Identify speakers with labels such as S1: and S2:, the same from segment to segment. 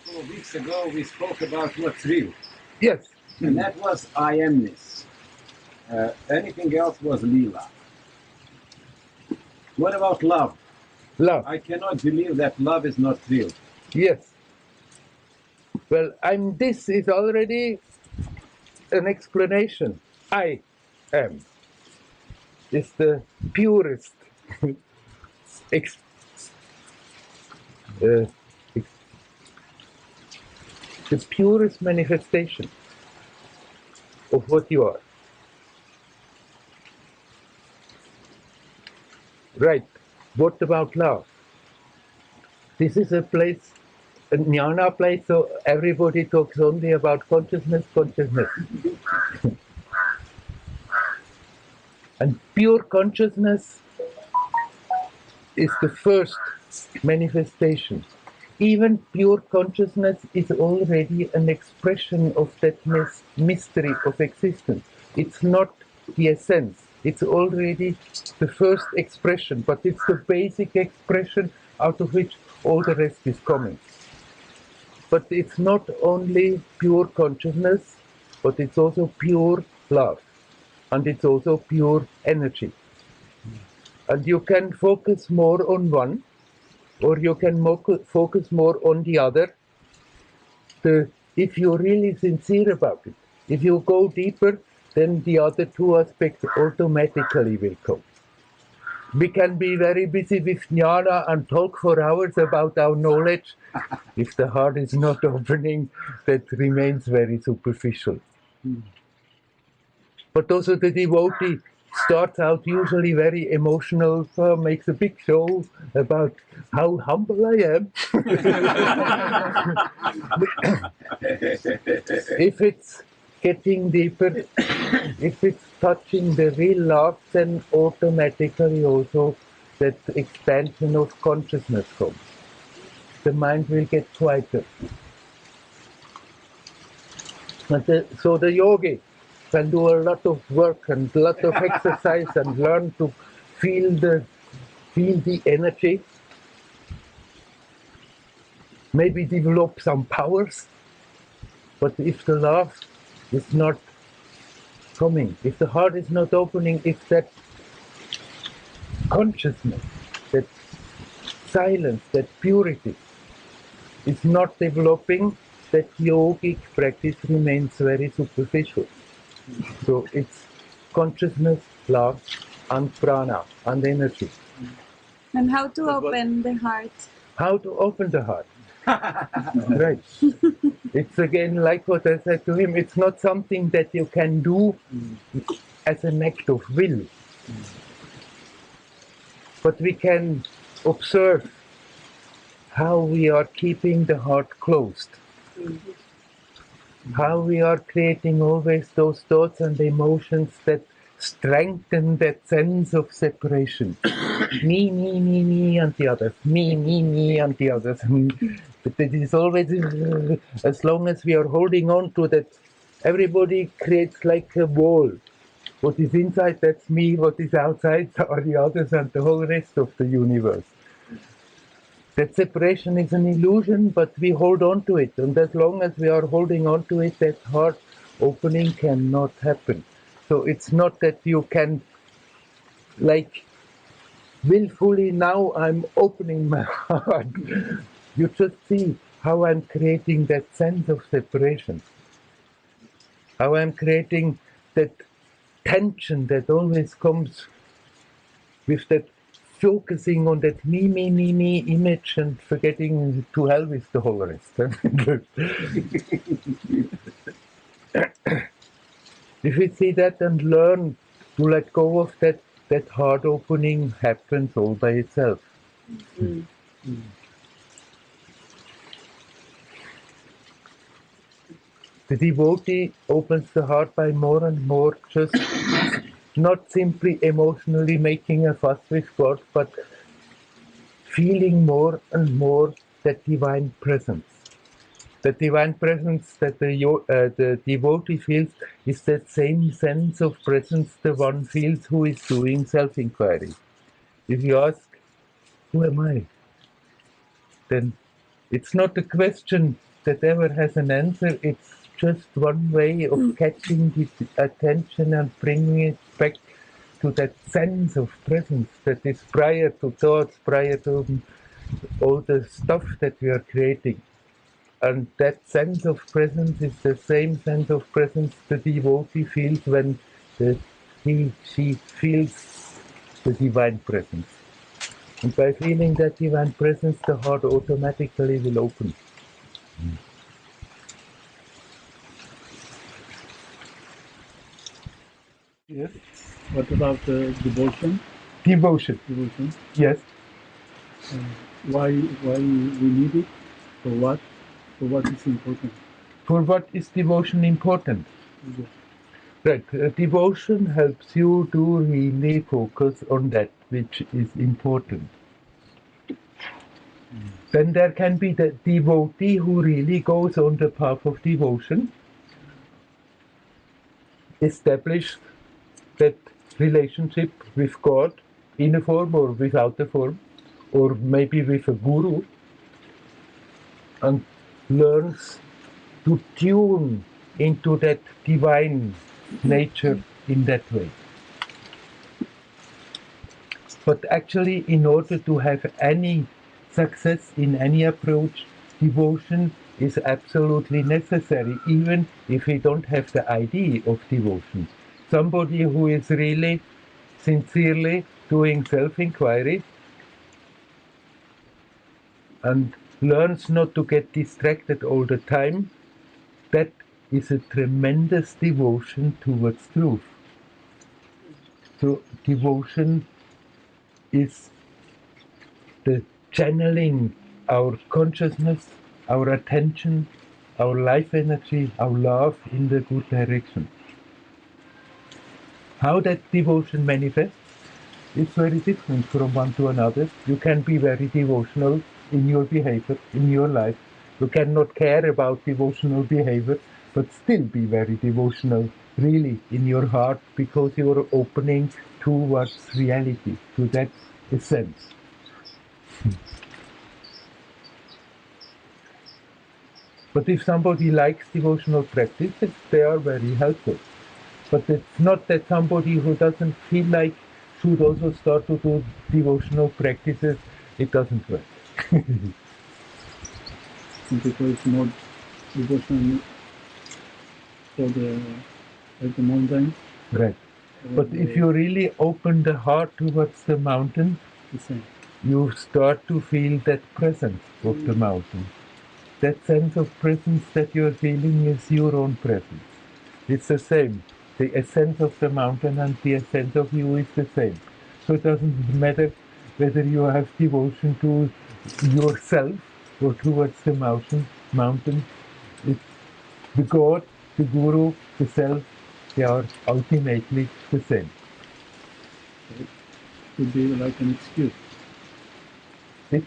S1: couple of weeks ago, we spoke about what's real.
S2: Yes.
S1: And that was I amness. Anything else was lila. What about love?
S2: Love.
S1: I cannot believe that love is not real.
S2: Yes. Well, this is already an explanation. I am. It's the purest ex, uh, ex, the purest manifestation of what you are. Right. What about love? This is a place, a jnana place, so everybody talks only about consciousness, consciousness. And pure consciousness is the first manifestation. Even pure consciousness is already an expression of that mystery of existence. It's not the essence. It's already the first expression, but it's the basic expression out of which all the rest is coming. But it's not only pure consciousness, but it's also pure love. And it's also pure energy. And you can focus more on one, or you can focus more on the other, if you're really sincere about it. If you go deeper, then the other two aspects automatically will come. We can be very busy with jnana and talk for hours about our knowledge. If the heart is not opening, that remains very superficial. But also the devotee starts out usually very emotional, makes a big show about how humble I am. If it's getting deeper, if it's touching the real love, then automatically also that expansion of consciousness comes. The mind will get quieter. So the yogi can do a lot of work and a lot of exercise and learn to feel the energy, maybe develop some powers, but if the love is not coming, if the heart is not opening, if that consciousness, that silence, that purity is not developing, that yogic practice remains very superficial. So it's consciousness, love, and prana, and energy.
S3: And how to open the heart?
S2: How to open the heart. Right. It's again like what I said to him, it's not something that you can do as an act of will. But we can observe how we are keeping the heart closed. How we are creating always those thoughts and emotions that strengthen that sense of separation. Me, and the others. Me, and the others. But it is always, as long as we are holding on to that, everybody creates like a wall. What is inside, that's me. What is outside are the others and the whole rest of the universe. That separation is an illusion, but we hold on to it. And as long as we are holding on to it, that heart opening cannot happen. So it's not that you can, like, willfully, now I'm opening my heart. You just see how I'm creating that sense of separation. How I'm creating that tension that always comes with that focusing on that me image and forgetting to hell with the whole rest. If we see that and learn to let go of that, that heart opening happens all by itself. The devotee opens the heart by more and more just not simply emotionally making a fuss with God, but feeling more and more that divine presence. The divine presence that the devotee feels is that same sense of presence the one feels who is doing self-inquiry. If you ask, who am I? Then it's not a question that ever has an answer. It's just one way of catching the attention and bringing it back to that sense of presence that is prior to thoughts, prior to all the stuff that we are creating. And that sense of presence is the same sense of presence the devotee feels when she feels the divine presence. And by feeling that divine presence, the heart automatically will open.
S4: Yes. What about devotion?
S2: Devotion.
S4: Devotion.
S2: Yes.
S4: Why we need it? For what? For what is important?
S2: For what is devotion important?
S4: Yes.
S2: Right. Devotion helps you to really focus on that which is important. Then there can be the devotee who really goes on the path of devotion, establish that relationship with God in a form or without a form, or maybe with a guru, and learns to tune into that divine nature in that way. But actually, in order to have any success in any approach, devotion is absolutely necessary, even if we don't have the idea of devotion. Somebody who is really sincerely doing self-inquiry and learns not to get distracted all the time, that is a tremendous devotion towards truth. So devotion is the channeling our consciousness, our attention, our life energy, our love in the good direction. How that devotion manifests is very different from one to another. You can be very devotional in your behavior, in your life. You cannot care about devotional behavior, but still be very devotional, really, in your heart, because you are opening towards reality, to that essence. But if somebody likes devotional practices, they are very helpful. But it's not that somebody who doesn't feel like should also start to do devotional practices. It doesn't work.
S4: Some people is more devotion for the like the mountain.
S2: Right. But if you really open the heart towards the mountain,
S4: the same.
S2: you start to feel that presence of the mountain. That sense of presence that you're feeling is your own presence. It's the same. The essence of the mountain and the essence of you is the same. So it doesn't matter whether you have devotion to yourself or towards the mountain. It's the God, the Guru, the Self, they are ultimately the same.
S4: It could be like an excuse.
S2: It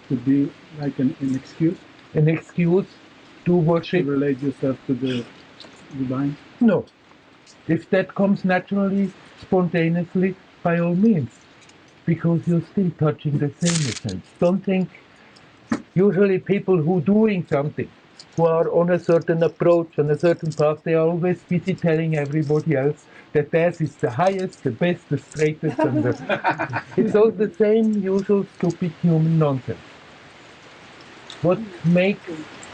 S4: Could be like an excuse
S2: an excuse to
S4: to
S2: worship?
S4: relate yourself to the divine.
S2: No. If that comes naturally, spontaneously, by all means, because you're still touching the same essence. Don't think, usually people who doing something, who are on a certain approach, on a certain path, they are always busy telling everybody else that theirs is the highest, the best, the straightest, and it's all the same usual stupid human nonsense. What makes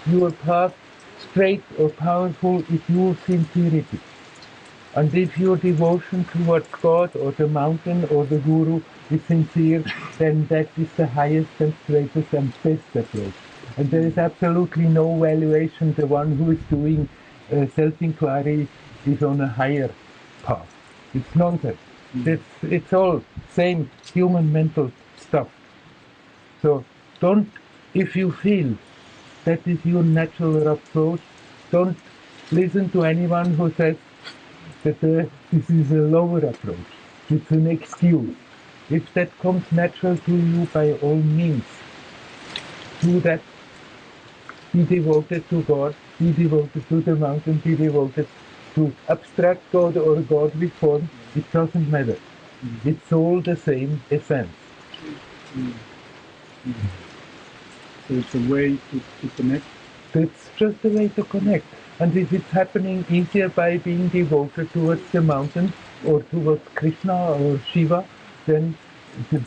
S2: your path straight or powerful is your sincerity. And if your devotion towards God or the mountain or the Guru is sincere, then that is the highest and straightest and best approach. And there is absolutely no valuation. The one who is doing self-inquiry is on a higher path. It's nonsense. It's all same human mental stuff. So don't, if you feel that is your natural approach, don't listen to anyone who says that this is a lower approach. It's an excuse. If that comes natural to you, by all means, do that. Be devoted to God, be devoted to the mountain, be devoted to abstract God or God with form. It doesn't matter. It's all the same essence.
S4: So it's a way to connect
S2: It's just a way to connect. And if it's happening easier by being devoted towards the mountain or towards Krishna or Shiva, then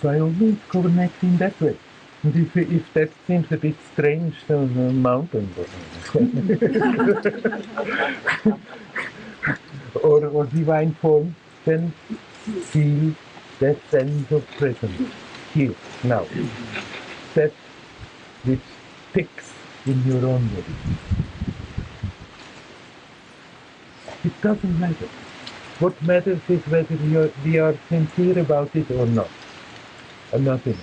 S2: by all means connect in that way. And if that seems a bit strange, then the mountain or divine form, then feel that sense of presence here, now. That which sticks in your own body. It doesn't matter. What matters is whether we are sincere about it or not, and nothing else.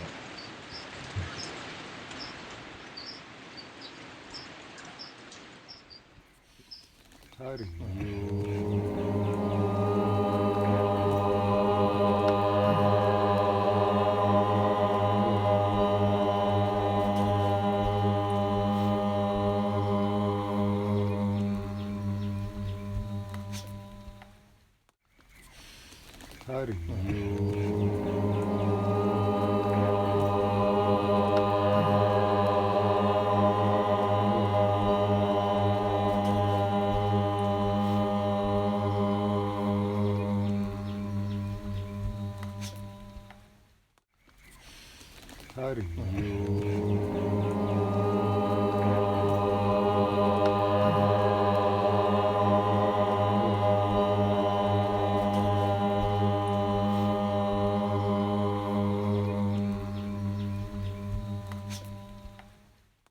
S5: Hari